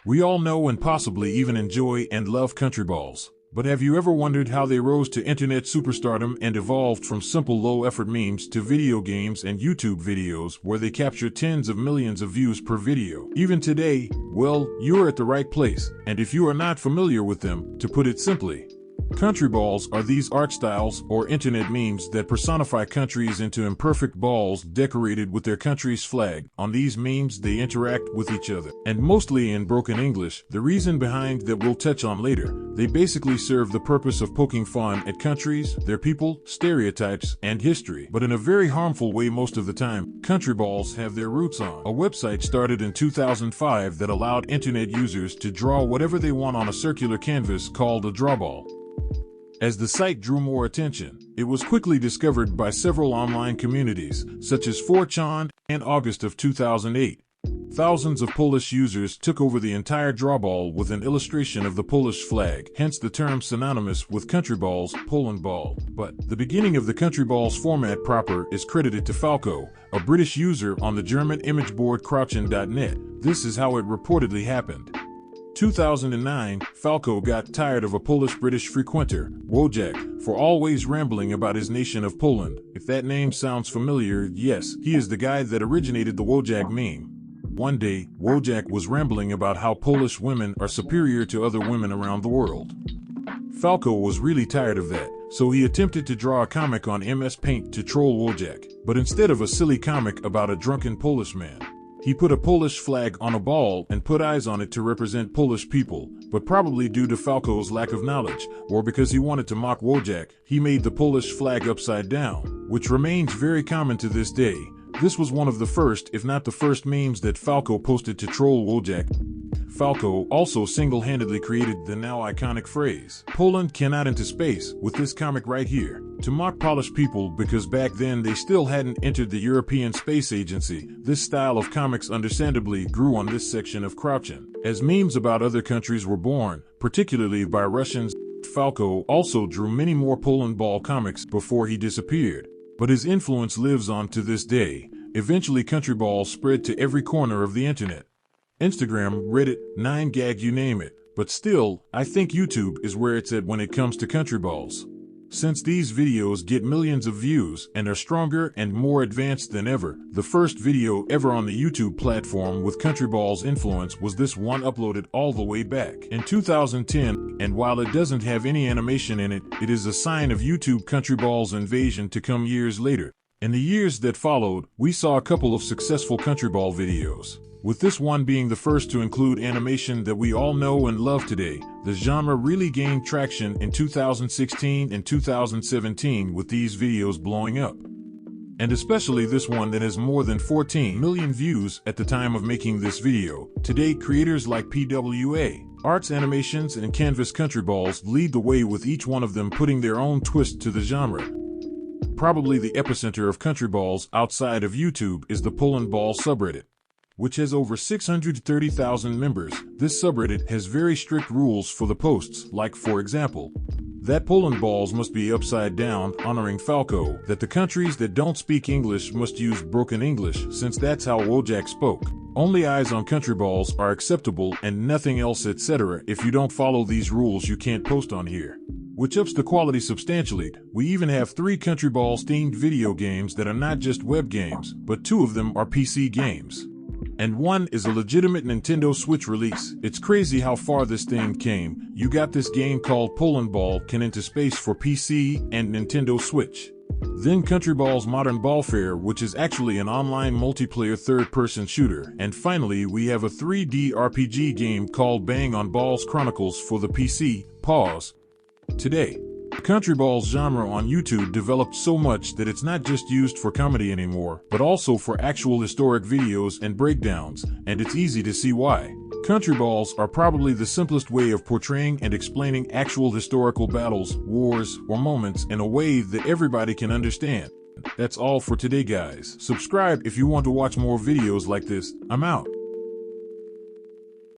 We all know and possibly even enjoy and love country balls. But have you ever wondered how they rose to internet superstardom and evolved from simple low-effort memes to video games and YouTube videos where they capture tens of millions of views per video? Even today, well, you're at the right place, and if you are not familiar with them, to put it simply, country balls are these art styles or internet memes that personify countries into imperfect balls decorated with their country's flag. On these memes, they interact with each other, and mostly in broken English. The reason behind that we'll touch on later. They basically serve the purpose of poking fun at countries, their people, stereotypes, and history, but in a very harmful way most of the time. Country balls have their roots on a website started in 2005 that allowed internet users to draw whatever they want on a circular canvas called a drawball. As the site drew more attention, it was quickly discovered by several online communities, such as 4chan. In August of 2008, thousands of Polish users took over the entire drawball with an illustration of the Polish flag, hence the term synonymous with country balls, Poland ball. But the beginning of the country balls format proper is credited to Falco, a British user on the German image board Crouchin.net. This is how it reportedly happened. 2009, Falco got tired of a Polish-British frequenter, Wojak, for always rambling about his nation of Poland. If that name sounds familiar, yes, he is the guy that originated the Wojak meme. One day, Wojak was rambling about how Polish women are superior to other women around the world. Falco was really tired of that, so he attempted to draw a comic on MS Paint to troll Wojak, but instead of a silly comic about a drunken Polish man, he put a Polish flag on a ball and put eyes on it to represent Polish people, but probably due to Falco's lack of knowledge, or because he wanted to mock Wojak, he made the Polish flag upside down, which remains very common to this day. This was one of the first, if not the first memes that Falco posted to troll Wojak. Falco also single-handedly created the now iconic phrase, "Poland cannot into space," with this comic right here, to mock Polish people because back then they still hadn't entered the European Space Agency. This style of comics understandably grew on this section of Crouchin. As memes about other countries were born, particularly by Russians, Falco also drew many more Poland ball comics before he disappeared. But his influence lives on to this day. Eventually country balls spread to every corner of the internet. Instagram, Reddit, 9gag, you name it. But still, I think YouTube is where it's at when it comes to country balls. Since these videos get millions of views and are stronger and more advanced than ever, the first video ever on the YouTube platform with country balls influence was this one uploaded all the way back in 2010, and while it doesn't have any animation in it, it is a sign of YouTube country balls invasion to come years later. In the years that followed, we saw a couple of successful country ball videos, with this one being the first to include animation that we all know and love today. The genre really gained traction in 2016 and 2017 with these videos blowing up. And especially this one that has more than 14 million views at the time of making this video. Today, creators like PWA, Arts Animations, and Canvas Country Balls lead the way with each one of them putting their own twist to the genre. Probably the epicenter of country balls outside of YouTube is the Poland Ball subreddit, which has over 630,000 members. This subreddit has very strict rules for the posts, like, for example, that Poland balls must be upside down, honoring Falco, that the countries that don't speak English must use broken English, since that's how Wojak spoke. Only eyes on country balls are acceptable and nothing else, etc. If you don't follow these rules, you can't post on here, which ups the quality substantially. We even have 3 country balls themed video games that are not just web games, but 2 of them are PC games. And one is a legitimate Nintendo Switch release. It's crazy how far this thing came. You got this game called Poland Ball Can Into Space for PC and Nintendo Switch. Then Country Balls Modern Ballfare, which is actually an online multiplayer third-person shooter. And finally, we have a 3D RPG game called Bang on Balls Chronicles for the PC. Pause. Today, country balls genre on YouTube developed so much that it's not just used for comedy anymore, but also for actual historic videos and breakdowns, and it's easy to see why. Country balls are probably the simplest way of portraying and explaining actual historical battles, wars, or moments in a way that everybody can understand. That's all for today, guys. Subscribe if you want to watch more videos like this. I'm out.